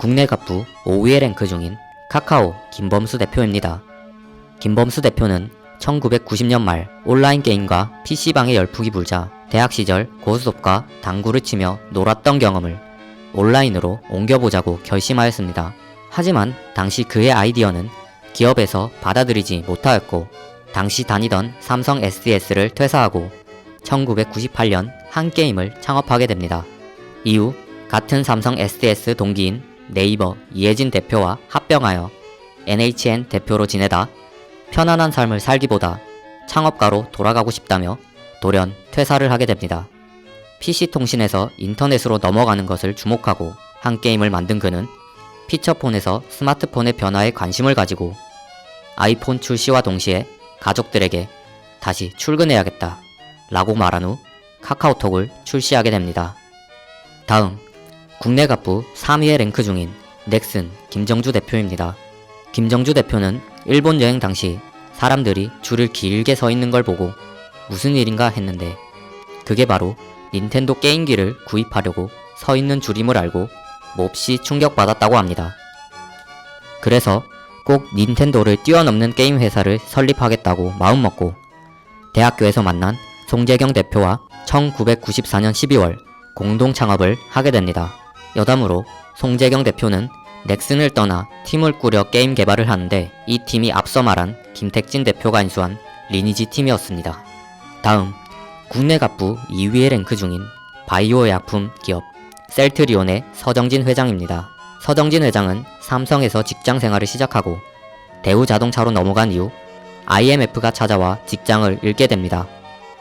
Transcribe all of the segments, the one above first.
국내 갑부 5위에 랭크 중인 카카오 김범수 대표입니다. 김범수 대표는 1990년 말 온라인 게임과 PC방에 열풍이 불자 대학 시절 고수톱과 당구를 치며 놀았던 경험을 온라인으로 옮겨보자고 결심하였습니다. 하지만 당시 그의 아이디어는 기업에서 받아들이지 못하였고 당시 다니던 삼성 SDS를 퇴사하고 1998년 한 게임을 창업하게 됩니다. 이후 같은 삼성 SDS 동기인 네이버 이해진 대표와 합병하여 NHN 대표로 지내다 편안한 삶을 살기보다 창업가로 돌아가고 싶다며 돌연 퇴사를 하게 됩니다. PC통신에서 인터넷으로 넘어가는 것을 주목하고 한 게임을 만든 그는 피처폰에서 스마트폰의 변화에 관심을 가지고 아이폰 출시와 동시에 가족들에게 다시 출근해야겠다 라고 말한 후 카카오톡을 출시하게 됩니다. 다음 국내 갑부 3위에 랭크 중인 넥슨 김정주 대표입니다. 김정주 대표는 일본 여행 당시 사람들이 줄을 길게 서 있는 걸 보고 무슨 일인가 했는데 그게 바로 닌텐도 게임기를 구입하려고 서 있는 줄임을 알고 몹시 충격받았다고 합니다. 그래서 꼭 닌텐도를 뛰어넘는 게임 회사를 설립하겠다고 마음먹고 대학교에서 만난 송재경 대표와 1994년 12월 공동 창업을 하게 됩니다. 여담으로 송재경 대표는 넥슨을 떠나 팀을 꾸려 게임 개발을 하는데 이 팀이 앞서 말한 김택진 대표가 인수한 리니지 팀이었습니다. 다음 국내 갑부 2위에 랭크 중인 바이오 약품 기업 셀트리온의 서정진 회장입니다. 서정진 회장은 삼성에서 직장 생활을 시작하고 대우자동차로 넘어간 이후 IMF가 찾아와 직장을 잃게 됩니다.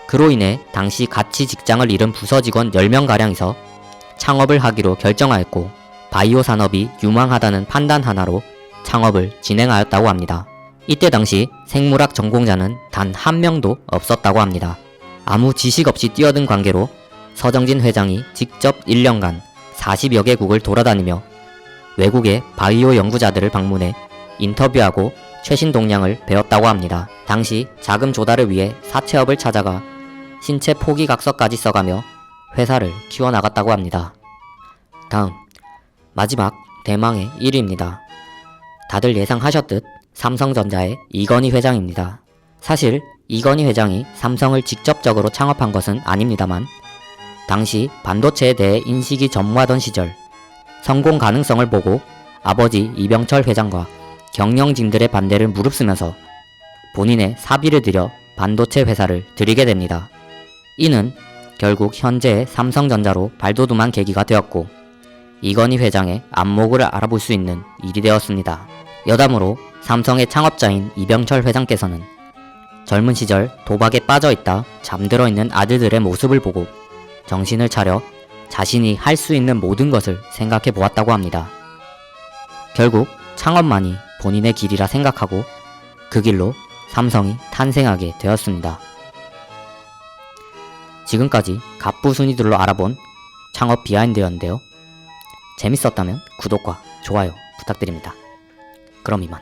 그로 인해 당시 같이 직장을 잃은 부서 직원 10명가량이서 창업을 하기로 결정하였고 바이오 산업이 유망하다는 판단 하나로 창업을 진행하였다고 합니다. 이때 당시 생물학 전공자는 단 한 명도 없었다고 합니다. 아무 지식 없이 뛰어든 관계로 서정진 회장이 직접 1년간 40여 개국을 돌아다니며 외국의 바이오 연구자들을 방문해 인터뷰하고 최신 동향을 배웠다고 합니다. 당시 자금 조달을 위해 사채업을 찾아가 신체 포기각서까지 써가며 회사를 키워나갔다고 합니다. 다음 마지막 대망의 1위입니다. 다들 예상하셨듯 삼성전자의 이건희 회장입니다. 사실 이건희 회장이 삼성을 직접적으로 창업한 것은 아닙니다만 당시 반도체에 대해 인식이 전무하던 시절 성공 가능성을 보고 아버지 이병철 회장과 경영진들의 반대를 무릅쓰면서 본인의 사비를 들여 반도체 회사를 들이게 됩니다. 이는 결국 현재의 삼성전자로 발돋움한 계기가 되었고 이건희 회장의 안목을 알아볼 수 있는 일이 되었습니다. 여담으로 삼성의 창업자인 이병철 회장께서는 젊은 시절 도박에 빠져있다 잠들어 있는 아들들의 모습을 보고 정신을 차려 자신이 할 수 있는 모든 것을 생각해 보았다고 합니다. 결국 창업만이 본인의 길이라 생각하고 그 길로 삼성이 탄생하게 되었습니다. 지금까지 갑부 순위들로 알아본 창업 비하인드였는데요. 재밌었다면 구독과 좋아요 부탁드립니다. 그럼 이만.